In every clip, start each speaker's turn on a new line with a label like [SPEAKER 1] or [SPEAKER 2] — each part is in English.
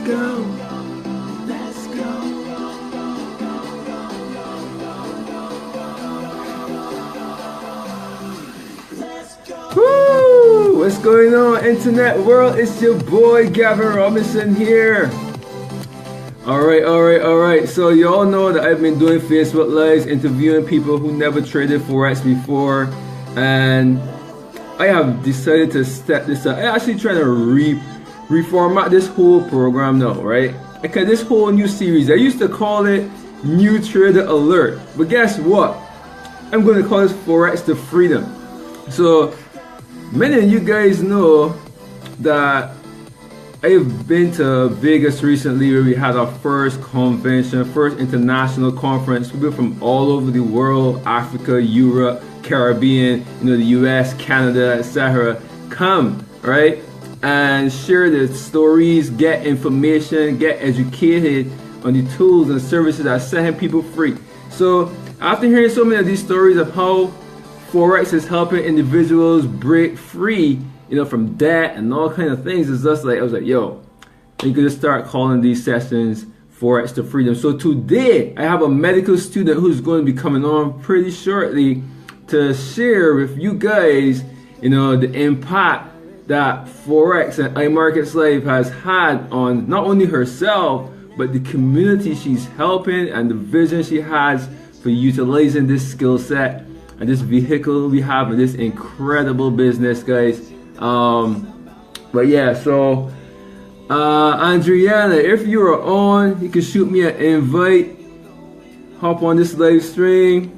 [SPEAKER 1] go. Let's go. Woo! What's going on, internet world? It's your boy Gavin Robinson here. All right. So y'all know that I've been doing Facebook Lives, interviewing people who never traded Forex before, and I have decided to step this up. I'm actually trying to reformat this whole program now, right? Because this whole new series, I used to call it New Trader Alert, but guess what? I'm going to call this Forex To Freedom. So many of you guys know that I've been to Vegas recently where we had our first convention, first international conference. People from all over the world, Africa, Europe, Caribbean, the US, Canada, etc. come, right? And share their stories, get information, get educated on the tools and services that are setting people free. So after hearing so many of these stories of how Forex is helping individuals break free, from debt and all kind of things, it's just like, I was like, yo, you could just start calling these sessions Forex To Freedom. So today, I have a medical student who's going to be coming on pretty shortly to share with you guys, the impact that Forex and iMarketslive has had on not only herself, but the community she's helping and the vision she has for utilizing this skill set and this vehicle we have in this incredible business, guys. But yeah, so Andreanna, if you are on, you can shoot me an invite, hop on this live stream.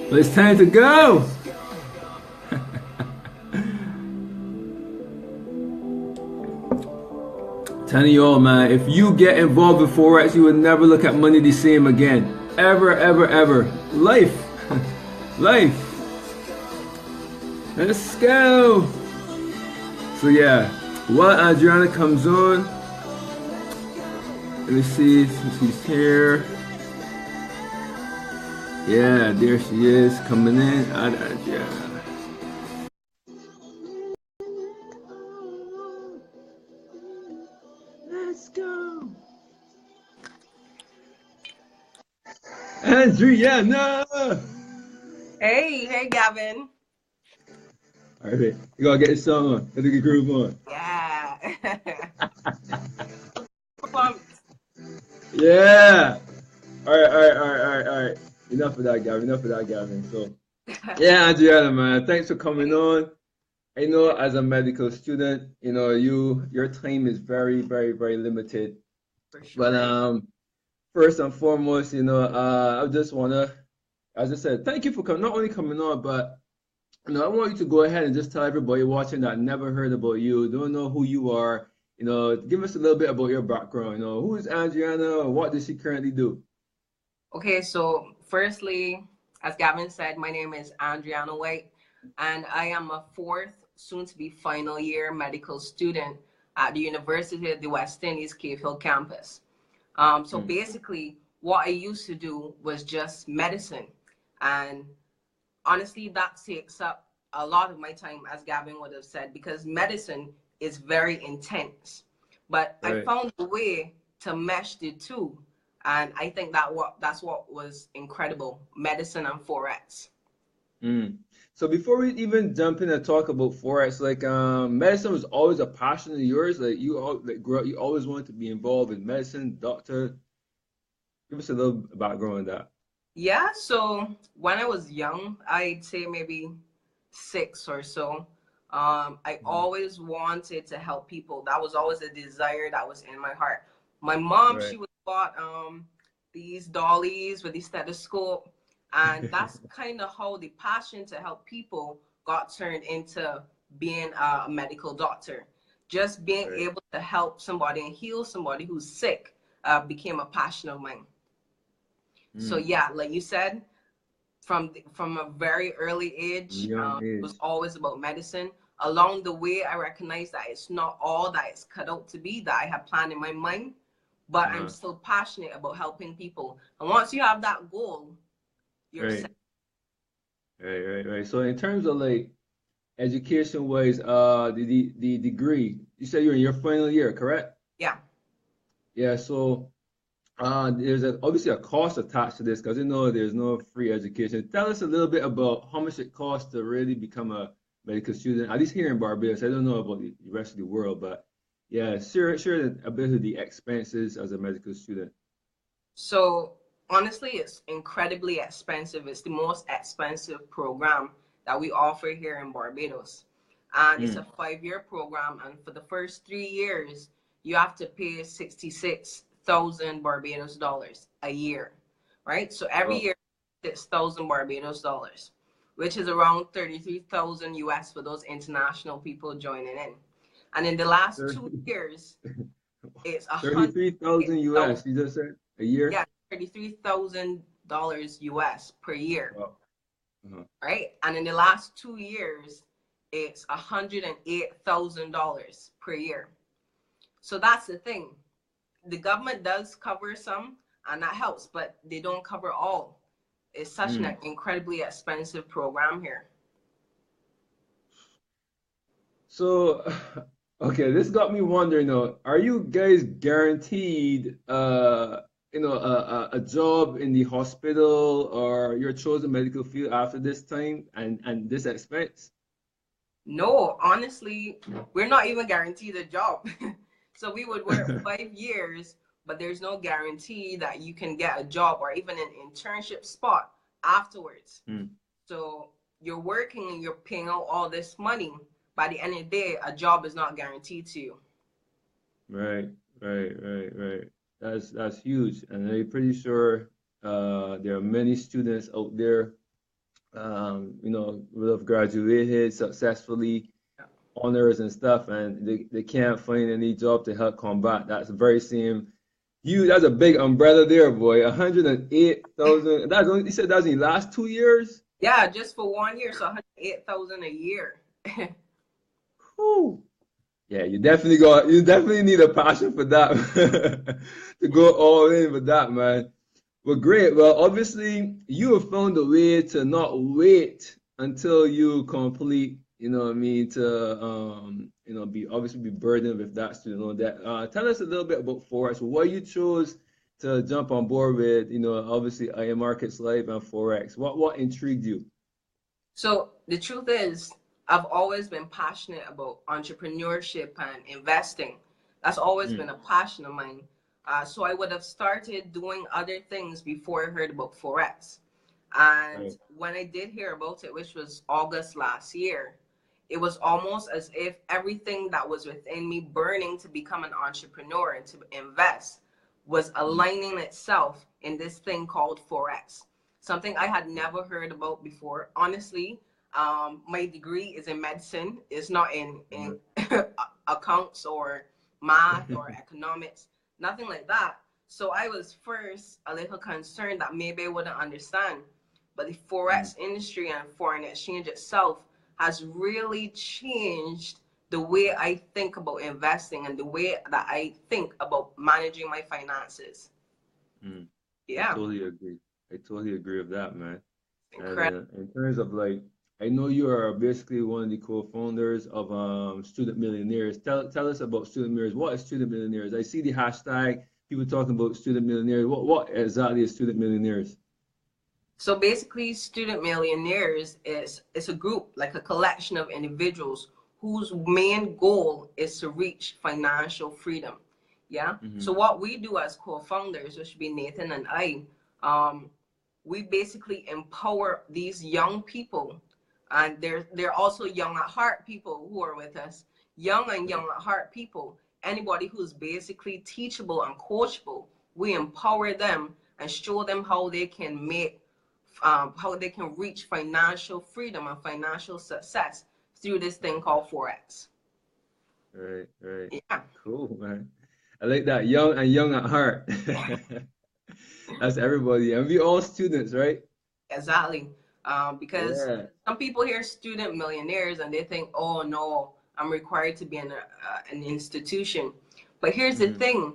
[SPEAKER 1] But it's time to go. Telling you all, man, if you get involved with Forex, you will never look at money the same again. Ever. Life. Let's go. So yeah, while Andreanna comes on, let me see if she's here. Yeah, there she is coming in. Andreanna. Let's go. Andreanna.
[SPEAKER 2] Hey, Gavin.
[SPEAKER 1] All right, you gotta get this song on. Get the groove on.
[SPEAKER 2] Yeah.
[SPEAKER 1] Yeah. All right. Enough of that, Gavin. So, yeah, Andreanna, man, thanks for coming on. I know as a medical student, your time is very, very limited.
[SPEAKER 2] For sure.
[SPEAKER 1] But first and foremost, I just wanna, as I said, thank you for not only coming on, but I want you to go ahead and just tell everybody watching that never heard about you, don't know who you are, give us a little bit about your background. Who is Andreanna? What does she currently do?
[SPEAKER 2] Okay, so firstly, as Gavin said, my name is Andreanna White, and I am a fourth, soon to be final year medical student at the University of the West Indies Cave Hill campus. So basically, what I used to do was just medicine. And honestly, that takes up a lot of my time, as Gavin would have said, because medicine is very intense. But
[SPEAKER 1] Right.
[SPEAKER 2] I found a way to mesh the two. And I think that's what was incredible, medicine and Forex.
[SPEAKER 1] So before we even jump in and talk about Forex, like medicine was always a passion of yours. Like grew up, you always wanted to be involved in medicine, doctor. Give us a little background on that.
[SPEAKER 2] Yeah, so when I was young, I'd say maybe 6 or so, I always wanted to help people. That was always a desire that was in my heart. My mom,
[SPEAKER 1] Right.
[SPEAKER 2] she would bought these dollies with the stethoscope, and that's kind of how the passion to help people got turned into being a medical doctor. Just being
[SPEAKER 1] Right.
[SPEAKER 2] able to help somebody and heal somebody who's sick became a passion of mine. So yeah, like you said, from a very early age,
[SPEAKER 1] Young
[SPEAKER 2] it was
[SPEAKER 1] age.
[SPEAKER 2] always about medicine. Along the way, I recognized that it's not all that it's cut out to be that I had planned in my mind, but I'm still passionate about helping people. And once you have that goal, you're
[SPEAKER 1] Right.
[SPEAKER 2] set.
[SPEAKER 1] Right. So in terms of like education-wise, the degree. You said you're in your final year, correct?
[SPEAKER 2] Yeah.
[SPEAKER 1] Yeah. So there's obviously a cost attached to this because you know there's no free education. Tell us a little bit about how much it costs to really become a medical student, at least here in Barbados. I don't know about the rest of the world, but yeah, share a bit of the expenses as a medical student.
[SPEAKER 2] So honestly, it's incredibly expensive. It's the most expensive program that we offer here in Barbados. And it's a
[SPEAKER 1] Mm.
[SPEAKER 2] 5-year program. And for the first 3 years, you have to pay 66,000 Barbados dollars a year, right? So every
[SPEAKER 1] Oh,
[SPEAKER 2] year, 6,000 Barbados dollars, which is around 33,000 US for those international people joining in. And in the last 2 years, it's
[SPEAKER 1] 33,000
[SPEAKER 2] 108,000.
[SPEAKER 1] US, you just said a year?
[SPEAKER 2] Yeah, $33,000 US per year,
[SPEAKER 1] Wow. Uh-huh.
[SPEAKER 2] right? And in the last 2 years, it's $108,000 per year. So that's the thing. The government does cover some, and that helps, but they don't cover all. It's such an
[SPEAKER 1] Mm.
[SPEAKER 2] incredibly expensive program here.
[SPEAKER 1] So, okay, this got me wondering though, are you guys guaranteed a job in the hospital or your chosen medical field after this time and this expense?
[SPEAKER 2] No, honestly, we're not even guaranteed a job. So we would work 5 years, but there's no guarantee that you can get a job or even an internship spot afterwards.
[SPEAKER 1] Mm.
[SPEAKER 2] So you're working and you're paying out all this money. By the end of the day, a job is not guaranteed to you.
[SPEAKER 1] Right, right. That's huge, and I'm pretty sure there are many students out there, who have graduated successfully, honors and stuff, and they can't find any job to help combat that very same huge. That's a big umbrella there, boy. 108,000. That's only you said that's in the last 2 years.
[SPEAKER 2] Yeah, just for 1 year, so 108,000 a year.
[SPEAKER 1] Whew. Yeah, you definitely need a passion for that to go all in with that, man. Well, great. Well, obviously, you have found a way to not wait until you complete, you know what I mean, to be obviously be burdened with that student loan debt. Tell us a little bit about Forex. Why you chose to jump on board with, obviously iMarketslive and Forex. What intrigued you?
[SPEAKER 2] So the truth is, I've always been passionate about entrepreneurship and investing. That's always
[SPEAKER 1] Mm,
[SPEAKER 2] been a passion of mine. So I would have started doing other things before I heard about Forex. And
[SPEAKER 1] right.
[SPEAKER 2] when I did hear about it, which was August last year, it was almost as if everything that was within me burning to become an entrepreneur and to invest was
[SPEAKER 1] Mm,
[SPEAKER 2] aligning itself in this thing called Forex. Something I had never heard about before. Honestly, my degree is in medicine. It's not in
[SPEAKER 1] uh-huh.
[SPEAKER 2] accounts or math or economics, nothing like that. So I was first a little concerned that maybe I wouldn't understand. But the
[SPEAKER 1] Mm,
[SPEAKER 2] Forex industry and foreign exchange itself has really changed the way I think about investing and the way that I think about managing my finances.
[SPEAKER 1] mm. I
[SPEAKER 2] Yeah,
[SPEAKER 1] totally agree. I totally agree with that, man. And
[SPEAKER 2] incredible.
[SPEAKER 1] in terms of like, I know you are basically one of the co-founders of Student Millionaires. Tell us about Student Millionaires. What is Student Millionaires? I see the hashtag, people talking about Student Millionaires. What exactly is Student Millionaires?
[SPEAKER 2] So basically, Student Millionaires is a group, like a collection of individuals whose main goal is to reach financial freedom. Yeah.
[SPEAKER 1] Mm-hmm.
[SPEAKER 2] So what we do as co-founders, which would be Nathan and I, um, we basically empower these young people, and they're also young at heart people who are with us, young and
[SPEAKER 1] Right.
[SPEAKER 2] young at heart people. Anybody who's basically teachable and coachable, we empower them and show them how they can reach financial freedom and financial success through this thing called Forex.
[SPEAKER 1] Right.
[SPEAKER 2] Yeah,
[SPEAKER 1] Cool, man. I like that. Young and young at heart. That's everybody. And we all students, right?
[SPEAKER 2] exactly. Because
[SPEAKER 1] Yeah.
[SPEAKER 2] some people hear student millionaires and they think, oh no, I'm required to be in an institution. But here's the
[SPEAKER 1] Mm-hmm.
[SPEAKER 2] thing,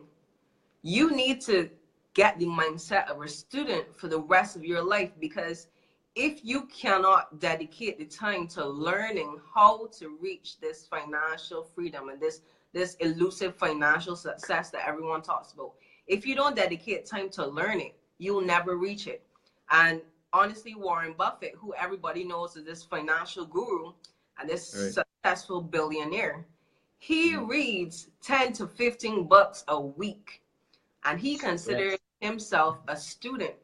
[SPEAKER 2] you need to get the mindset of a student for the rest of your life, because if you cannot dedicate the time to learning how to reach this financial freedom and this elusive financial success that everyone talks about, if you don't dedicate time to learn it, you'll never reach it. And honestly, Warren Buffett, who everybody knows is this financial guru and this successful billionaire, he reads 10 to 15 books a week, and he considers himself a student.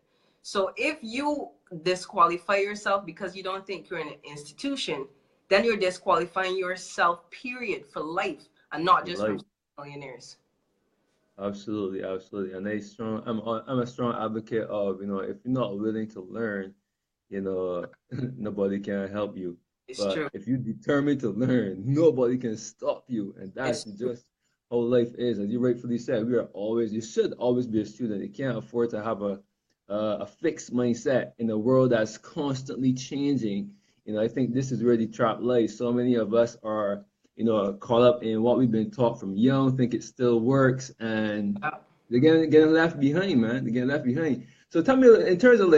[SPEAKER 2] So if you disqualify yourself because you don't think you're in an institution, then you're disqualifying yourself, period, for life, and not just from millionaires.
[SPEAKER 1] Absolutely, absolutely. And I'm a strong advocate of, if you're not willing to learn, nobody can help you.
[SPEAKER 2] It's true.
[SPEAKER 1] If you're determined to learn, nobody can stop you. And that's just how life is. As you rightfully said, you should always be a student. You can't afford to have a fixed mindset in a world that's constantly changing. I think this is where the trap lies. So many of us are caught up in what we've been taught from young, think it still works, and they're getting left behind, man. They're getting left behind. So tell me, in terms of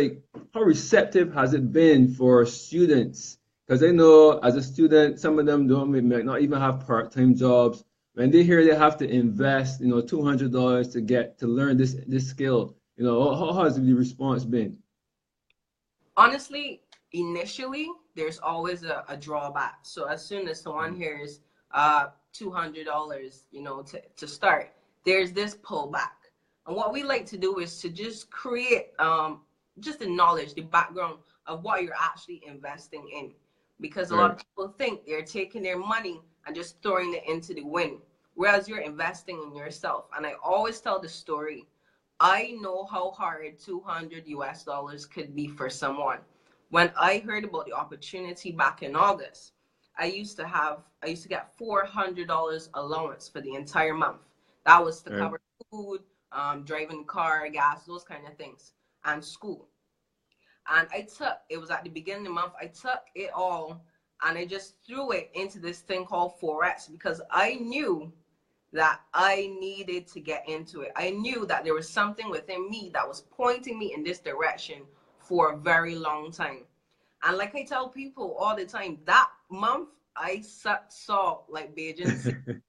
[SPEAKER 1] how receptive has it been for students? Because I know as a student, some of them might not even have part-time jobs. When they hear they have to invest, $200 to learn this skill, how has the response been?
[SPEAKER 2] Honestly, initially, there's always a drawback. So as soon as someone hears $200, to start, there's this pullback. And what we like to do is to just create just the knowledge, the background of what you're actually investing in. Because a lot of people think they're taking their money and just throwing it into the wind, whereas you're investing in yourself. And I always tell the story. I know how hard $200 could be for someone. When I heard about the opportunity back in August, I used to get $400 allowance for the entire month. That was to cover food, driving the car, gas, those kind of things, and school. And it was at the beginning of the month, I took it all and I just threw it into this thing called Forex because I knew that I needed to get into it. I knew that there was something within me that was pointing me in this direction for a very long time. And like I tell people all the time, that month I sucked salt like Beijing.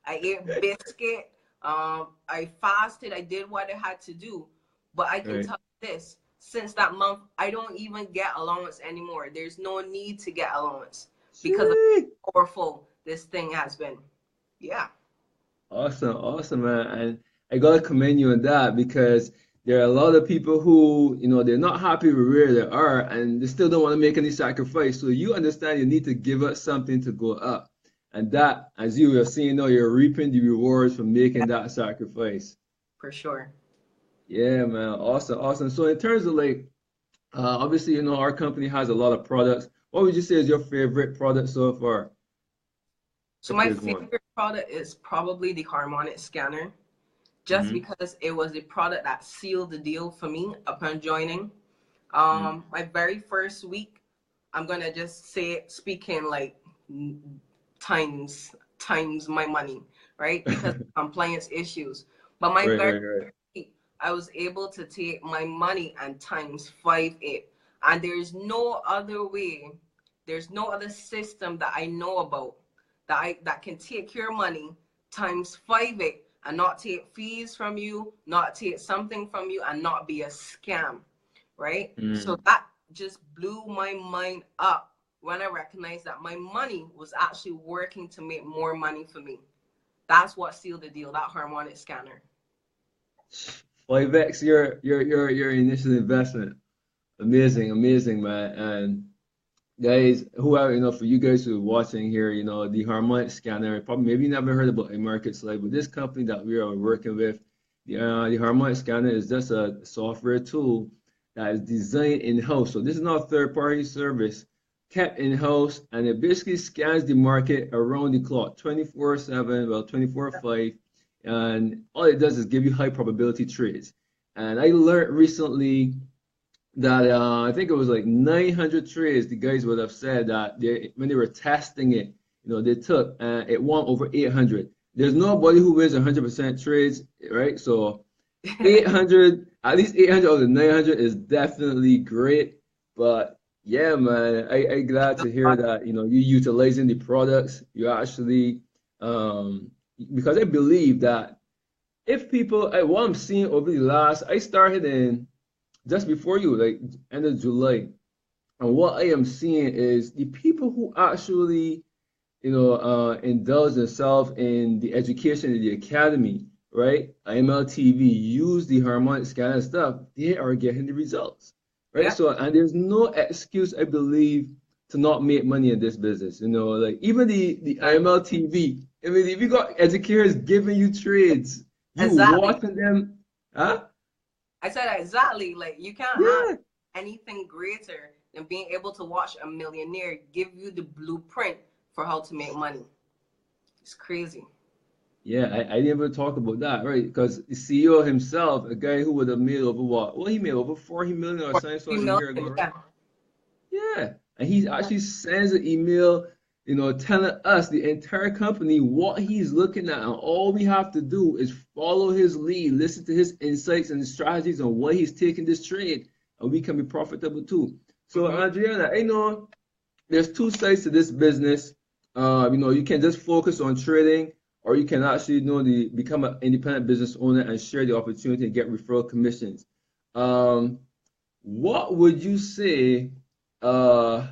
[SPEAKER 2] I ate biscuit. I fasted. I did what I had to do. But I can tell you this, since that month, I don't even get allowance anymore. There's no need to get allowance because of how powerful this thing has been. Yeah.
[SPEAKER 1] Awesome, man. And I gotta commend you on that because there are a lot of people who, they're not happy with where they are and they still don't want to make any sacrifice. So you understand you need to give up something to go up. And that, as you are seeing now, you're reaping the rewards from making that sacrifice.
[SPEAKER 2] For sure.
[SPEAKER 1] Yeah, man. Awesome. So in terms of obviously, our company has a lot of products. What would you say is your favorite product so far?
[SPEAKER 2] So my favorite product is probably the harmonic scanner, just because it was the product that sealed the deal for me upon joining. My very first week, I'm gonna just say it, speaking times my money, right? Because of compliance issues. But my very week, I was able to take my money and times 5 it. And there's no other way, there's no other system that I know about that can take your money times 5 it and not take fees from you, not take something from you, and not be a scam, right? So that just blew my mind up when I recognized that my money was actually working to make more money for me. That's what sealed the deal, that harmonic scanner.
[SPEAKER 1] 5x your initial investment. Amazing, man. And guys, whoever, for you guys who are watching here, the harmonic scanner, probably maybe you never heard about iMarketslive, but this company that we are working with, the harmonic scanner is just a software tool that is designed in-house. So this is not a third-party service, kept in-house, and it basically scans the market around the clock, 24/7, well, 24/5, and all it does is give you high probability trades. And I learned recently that I think it was 900 trades the guys would have said that when they were testing it, they took, it won over 800. There's nobody who wins 100% trades, right? So 800, at least 800 out of 900 is definitely great. But Yeah, man. I glad to hear that, you utilizing the products. You actually, um, because I believe that if people, what I'm seeing over the last, I started in just before you, like end of July, and what I am seeing is the people who actually indulge themselves in the education in the academy, right? IMLTV, use the harmonic scan and stuff, they are getting the results, right?
[SPEAKER 2] Yeah,
[SPEAKER 1] So, and there's no excuse, I believe, to not make money in this business. Like even the
[SPEAKER 2] and
[SPEAKER 1] IMLTV, I mean, if you got educators giving you trades, you
[SPEAKER 2] exactly.
[SPEAKER 1] watching them, huh?
[SPEAKER 2] I said exactly. Like you can't have
[SPEAKER 1] Yeah.
[SPEAKER 2] anything greater than being able to watch a millionaire give you the blueprint for how to make money. It's crazy.
[SPEAKER 1] Yeah, I didn't even talk about that, right? Because the CEO himself, a guy who would have made over what? Well, he made over 40 million or
[SPEAKER 2] For
[SPEAKER 1] something
[SPEAKER 2] three
[SPEAKER 1] sort a year ago,
[SPEAKER 2] million,
[SPEAKER 1] right?
[SPEAKER 2] yeah.
[SPEAKER 1] Yeah. And he actually sends an email, telling us, the entire company, what he's looking at. And all we have to do is follow his lead, listen to his insights and strategies on what he's taking this trade, and we can be profitable too. So,
[SPEAKER 2] Mm-hmm.
[SPEAKER 1] Andreanna, I know there's two sides to this business. You can just focus on trading, or you can actually become an independent business owner and share the opportunity and get referral commissions. Um, what would you say, uh,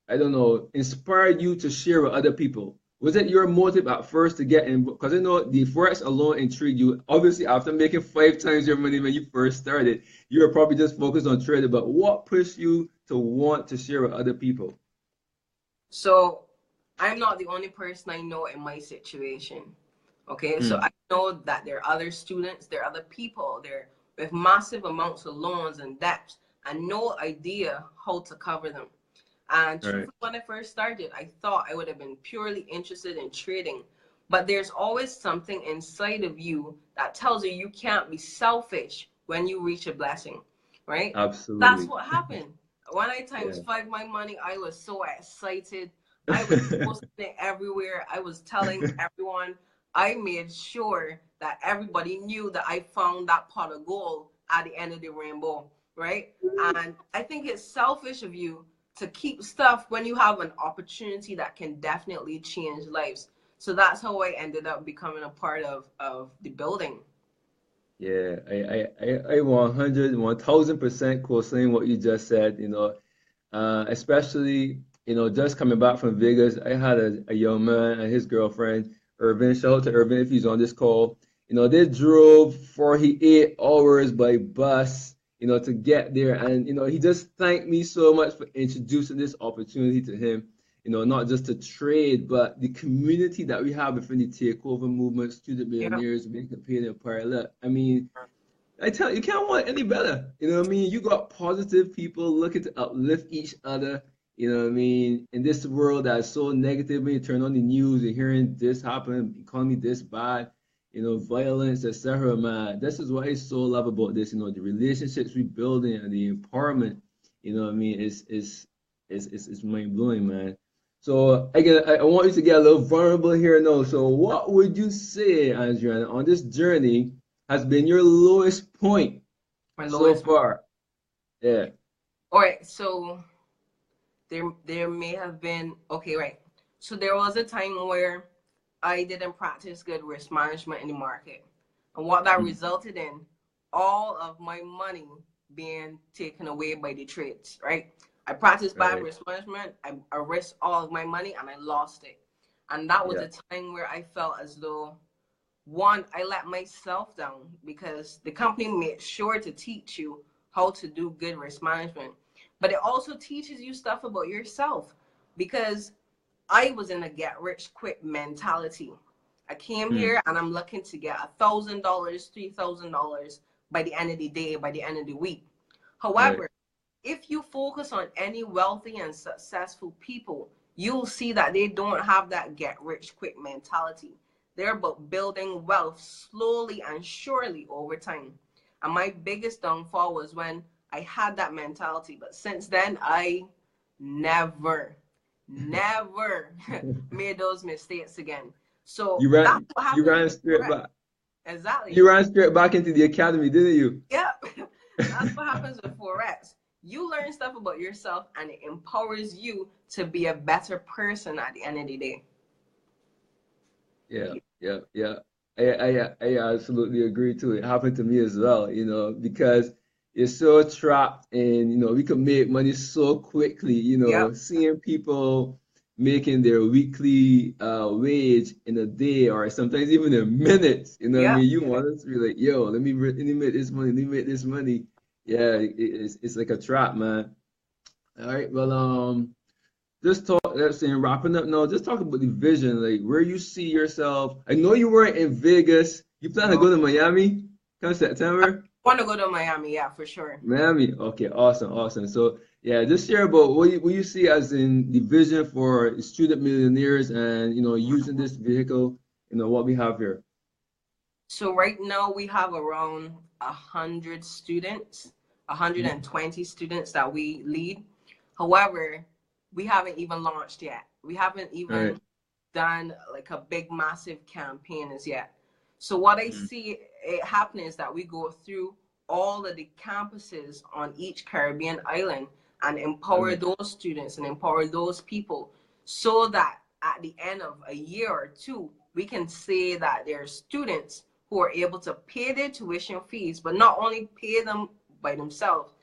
[SPEAKER 1] I don't know, inspired you to share with other people? Was it your motive at first to get in? Because I know the Forex alone intrigued you. Obviously, after making 5 times your money when you first started, you were probably just focused on trading. But what pushed you to want to share with other people?
[SPEAKER 2] So I'm not the only person I know in my situation. Okay, so I
[SPEAKER 1] Mm,
[SPEAKER 2] know that there are other students, there are other people there with massive amounts of loans and debts and no idea how to cover them. And
[SPEAKER 1] right.
[SPEAKER 2] truthfully, when I first started, I thought I would have been purely interested in trading. But there's always something inside of you that tells you you can't be selfish when you reach a blessing, right? That's
[SPEAKER 1] Absolutely.
[SPEAKER 2] what happened. When I times
[SPEAKER 1] Yeah.
[SPEAKER 2] five my money, I was so excited. I was posting it everywhere. I was telling everyone. I made sure that everybody knew that I found that pot of gold at the end of the rainbow, right? And I think it's selfish of you to keep stuff when you have an opportunity that can definitely change lives. So that's how I ended up becoming a part of the building.
[SPEAKER 1] Yeah, I 100, 1000% co-sign what you just said, especially, just coming back from Vegas. I had a young man and his girlfriend, Irvin. Shout out to Irvin if he's on this call. They drove 48 hours by bus, to get there. And, he just thanked me so much for introducing this opportunity to him, not just to trade, but the community that we have within the takeover movement, student
[SPEAKER 2] Yeah.
[SPEAKER 1] millionaires, making paid in pilot. I mean, I tell you, you can't want any better. You know what I mean? You got positive people looking to uplift each other. You know what I mean? In this world that's so negative, when you turn on the news, you're hearing this happen, economy this bad, violence, etc. Man, this is what I so love about this. The relationships we building and the empowerment. You know what I mean? It's mind blowing, man. So I want you to get a little vulnerable here now. So what would you say, Andrea, on this journey has been your lowest point
[SPEAKER 2] My
[SPEAKER 1] so
[SPEAKER 2] lowest.
[SPEAKER 1] far? Yeah.
[SPEAKER 2] All right. So there may have been, okay, right. So there was a time where I didn't practice good risk management in the market. And what that
[SPEAKER 1] Mm.
[SPEAKER 2] resulted in, all of my money being taken away by the trades, right? I practiced bad
[SPEAKER 1] Right.
[SPEAKER 2] risk management. I risked all of my money and I lost it. And that was
[SPEAKER 1] Yeah.
[SPEAKER 2] a time where I felt as though, one, I let myself down because the company made sure to teach you how to do good risk management. But it also teaches you stuff about yourself because I was in a get rich quick mentality. I came
[SPEAKER 1] Mm.
[SPEAKER 2] here and I'm looking to get $1,000, $3,000 by the end of the day, by the end of the week.
[SPEAKER 1] Right.
[SPEAKER 2] However, if you focus on any wealthy and successful people, you'll see that they don't have that get rich quick mentality. They're about building wealth slowly and surely over time. And my biggest downfall was when I had that mentality. But since then, I never, never made those mistakes again. So
[SPEAKER 1] You
[SPEAKER 2] that's
[SPEAKER 1] ran
[SPEAKER 2] what
[SPEAKER 1] you
[SPEAKER 2] happens
[SPEAKER 1] ran
[SPEAKER 2] with
[SPEAKER 1] straight
[SPEAKER 2] Forex.
[SPEAKER 1] back.
[SPEAKER 2] Exactly.
[SPEAKER 1] You ran straight back into the academy, didn't you?
[SPEAKER 2] Yep. That's what happens with Forex. you learn stuff about yourself and it empowers you to be a better person at the end of the day.
[SPEAKER 1] Yeah, yeah, yeah. I absolutely agree too. It happened to me as well, because you're so trapped in, we can make money so quickly,
[SPEAKER 2] Yep.
[SPEAKER 1] seeing people making their weekly wage in a day or sometimes even in minutes, you know what I
[SPEAKER 2] Yep.
[SPEAKER 1] mean? You want to be like, yo, let me make this money, let me make this money. Yeah, it's like a trap, man. All right, well, just talk, let's say, wrapping up now, just talk about the vision, like where you see yourself. I know you weren't in Vegas. You plan to
[SPEAKER 2] No.
[SPEAKER 1] go to Miami come
[SPEAKER 2] I
[SPEAKER 1] September?
[SPEAKER 2] want to go to Miami, yeah, for sure.
[SPEAKER 1] Miami. Okay, awesome, awesome. So yeah, just share about what you see as in the vision for student millionaires and using this vehicle, what we have here.
[SPEAKER 2] So right now we have around 100 students,
[SPEAKER 1] Mhm.
[SPEAKER 2] 120 students that we lead. However, we haven't even launched yet. We haven't
[SPEAKER 1] All right.
[SPEAKER 2] even done like a big massive campaign as yet. So what I
[SPEAKER 1] Mhm.
[SPEAKER 2] see it happening is that we go through all of the campuses on each Caribbean island and
[SPEAKER 1] All
[SPEAKER 2] empower
[SPEAKER 1] right.
[SPEAKER 2] those students and empower those people so that at the end of a year or two, we can say that there are students who are able to pay their tuition fees, but not only pay them by themselves,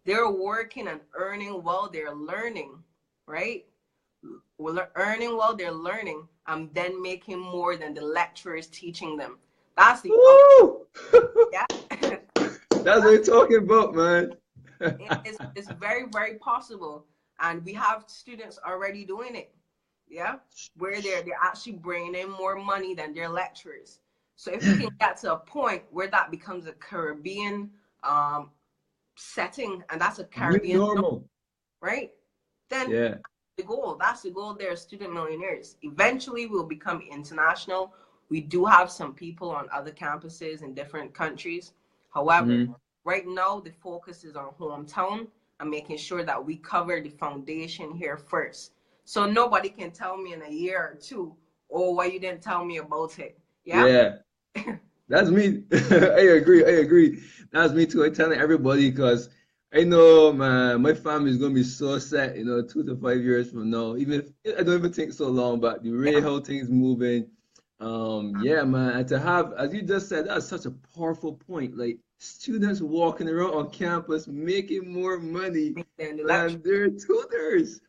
[SPEAKER 2] they're working and earning while they're learning, right? Well, earning while they're learning and then making more than the lecturers teaching them. That's the up,
[SPEAKER 1] Woo!
[SPEAKER 2] yeah.
[SPEAKER 1] That's what you're talking about, man.
[SPEAKER 2] It's very, very possible. And we have students already doing it. Yeah. Where they're actually bringing in more money than their lecturers. So if we can get to a point where that becomes a Caribbean um, setting, and that's a
[SPEAKER 1] New
[SPEAKER 2] Caribbean,
[SPEAKER 1] normal.
[SPEAKER 2] right? Then
[SPEAKER 1] Yeah.
[SPEAKER 2] the goal, that's the goal there, student millionaires. Eventually we'll become international. We do have some people on other campuses in different countries. However,
[SPEAKER 1] Mhm.
[SPEAKER 2] right now the focus is on hometown and making sure that we cover the foundation here first. So nobody can tell me in a year or two, oh, why you didn't tell me about it. Yeah.
[SPEAKER 1] Yeah. That's me. I agree. I agree. That's me too. I'm telling everybody because I know my family is gonna be so set, 2 to 5 years from now. Even if I don't even think so long, but the way
[SPEAKER 2] Yeah.
[SPEAKER 1] how things moving, yeah, man. And to have, as you just said, that's such a powerful point. Like students walking around on campus making more money
[SPEAKER 2] Then the lecture.
[SPEAKER 1] than their tutors.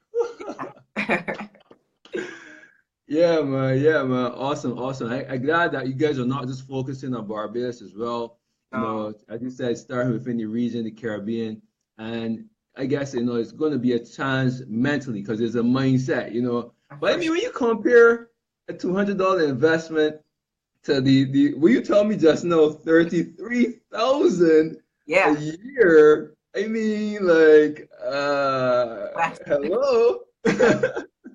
[SPEAKER 2] Yeah.
[SPEAKER 1] Yeah, man. Awesome, awesome. I'm glad that you guys are not just focusing on Barbados as well. As you said, starting within the region, the Caribbean. And I guess, it's going to be a chance mentally because it's a mindset. But I
[SPEAKER 2] For
[SPEAKER 1] mean,
[SPEAKER 2] sure.
[SPEAKER 1] when you compare a $200 investment to the will you tell me just now, 33,000 a
[SPEAKER 2] Yeah.
[SPEAKER 1] year? I mean, like,
[SPEAKER 2] West.
[SPEAKER 1] hello.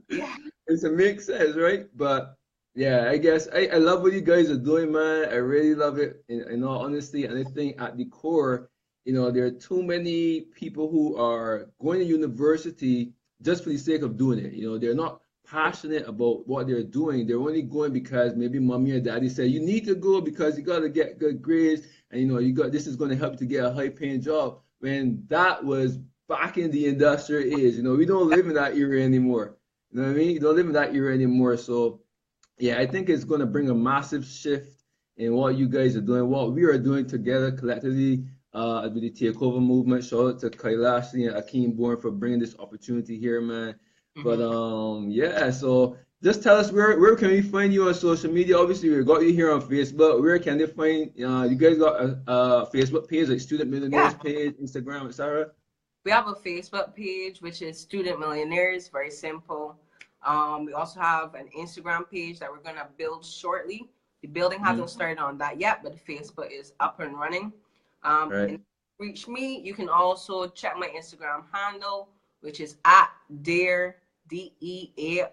[SPEAKER 2] Yeah.
[SPEAKER 1] It's a make sense, right? But yeah, I guess I love what you guys are doing, man. I really love it in all honesty. And I think at the core, there are too many people who are going to university just for the sake of doing it. They're not passionate about what they're doing. They're only going because maybe mommy or daddy said you need to go because you got to get good grades and you got this is going to help you to get a high paying job. When that was back in the industrial age, we don't live in that era anymore. You know what I mean? You don't live in that era anymore. So yeah, I think it's going to bring a massive shift in what you guys are doing, what we are doing together collectively with the takeover movement. Shout out to Kailashi and Akeem Bourne for bringing this opportunity here, man. But
[SPEAKER 2] Mhm.
[SPEAKER 1] yeah, so just tell us where can we find you on social media? Obviously, we got you here on Facebook. Where can they find you guys got a Facebook page, like Student Millionaires
[SPEAKER 2] Yeah.
[SPEAKER 1] page, Instagram, etc.
[SPEAKER 2] We have a Facebook page, which is Student Millionaires, very simple. We also have an Instagram page that we're going to build shortly. The building hasn't
[SPEAKER 1] Mm-hmm.
[SPEAKER 2] started on that yet, but the Facebook is up and running.
[SPEAKER 1] Right.
[SPEAKER 2] And reach me. You can also check my Instagram handle, which is at Dear, DEAR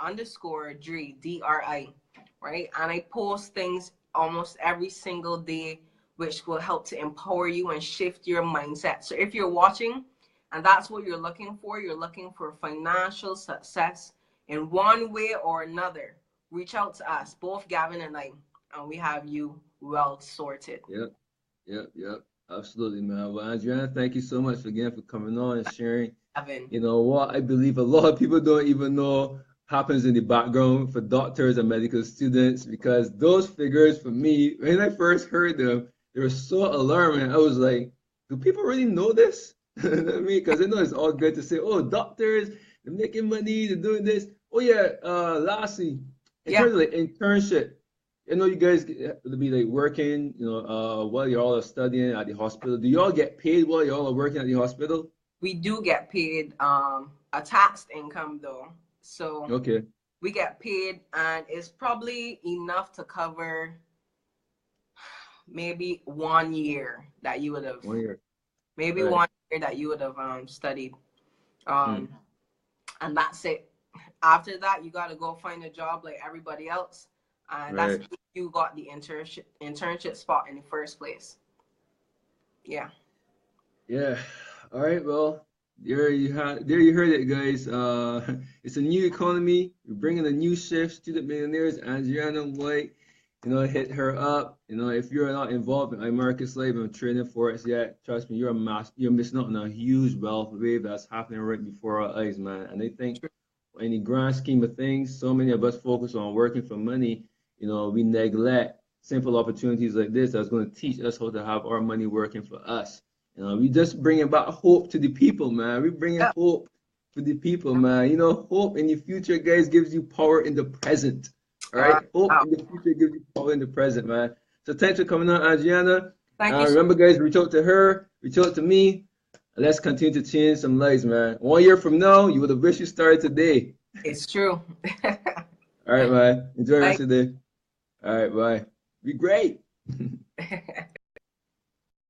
[SPEAKER 2] underscore Dri, DRI, right? And I post things almost every single day which will help to empower you and shift your mindset. So if you're watching and that's what you're looking for financial success in one way or another, reach out to us, both Gavin and I, and we have you well sorted.
[SPEAKER 1] Yep. Yep. Yep. Absolutely, man. Well, Andreanna, thank you so much again for coming on and sharing.
[SPEAKER 2] Gavin.
[SPEAKER 1] You know what? I believe a lot of people don't even know happens in the background for doctors and medical students because those figures for me, when I first heard them, they were so alarming. I was like, do people really know this? You know what I mean? Because I know it's all good to say, oh, doctors, they're making money, they're doing this. Oh yeah, lastly, in
[SPEAKER 2] Yeah,
[SPEAKER 1] terms of like internship, I know you guys will be like working, while you're all studying at the hospital. Do y'all get paid while y'all are working at the hospital?
[SPEAKER 2] we do get paid a taxed income though. So
[SPEAKER 1] Okay,
[SPEAKER 2] we get paid and it's probably enough to cover maybe 1 year that you would have
[SPEAKER 1] 1 year.
[SPEAKER 2] maybe
[SPEAKER 1] Right.
[SPEAKER 2] 1 year that you would have studied.
[SPEAKER 1] Mm,
[SPEAKER 2] Um and that's it. After that you gotta go find a job like everybody else. And that's
[SPEAKER 1] right.
[SPEAKER 2] if you got the internship spot in the first place. Yeah.
[SPEAKER 1] Yeah. All right. Well, there you heard it, guys. It's a new economy. We're bringing a new shift. Student Millionaires, Andreanna White. Hit her up. If you're not involved in iMarketslive and trading forex yet, trust me, you're missing out on a huge wealth wave that's happening right before our eyes, man. And I think in the grand scheme of things, so many of us focus on working for money. We neglect simple opportunities like this that's going to teach us how to have our money working for us. We just bringing back hope to the people, man. We bringing
[SPEAKER 2] Yeah.
[SPEAKER 1] hope for the people, man. Hope in the future, guys, gives you power in the present. All
[SPEAKER 2] Uh,
[SPEAKER 1] right, hope
[SPEAKER 2] wow.
[SPEAKER 1] in the future gives you power in the present, man. So thanks for coming on, Andreanna.
[SPEAKER 2] Thank you so
[SPEAKER 1] Remember, guys, reach out to her, reach out to me. And let's continue to change some lives, man. 1 year from now, you would have wished you started today.
[SPEAKER 2] It's true.
[SPEAKER 1] All right, man. Enjoy the rest
[SPEAKER 2] Thank
[SPEAKER 1] of the day. All right, bye. Be great.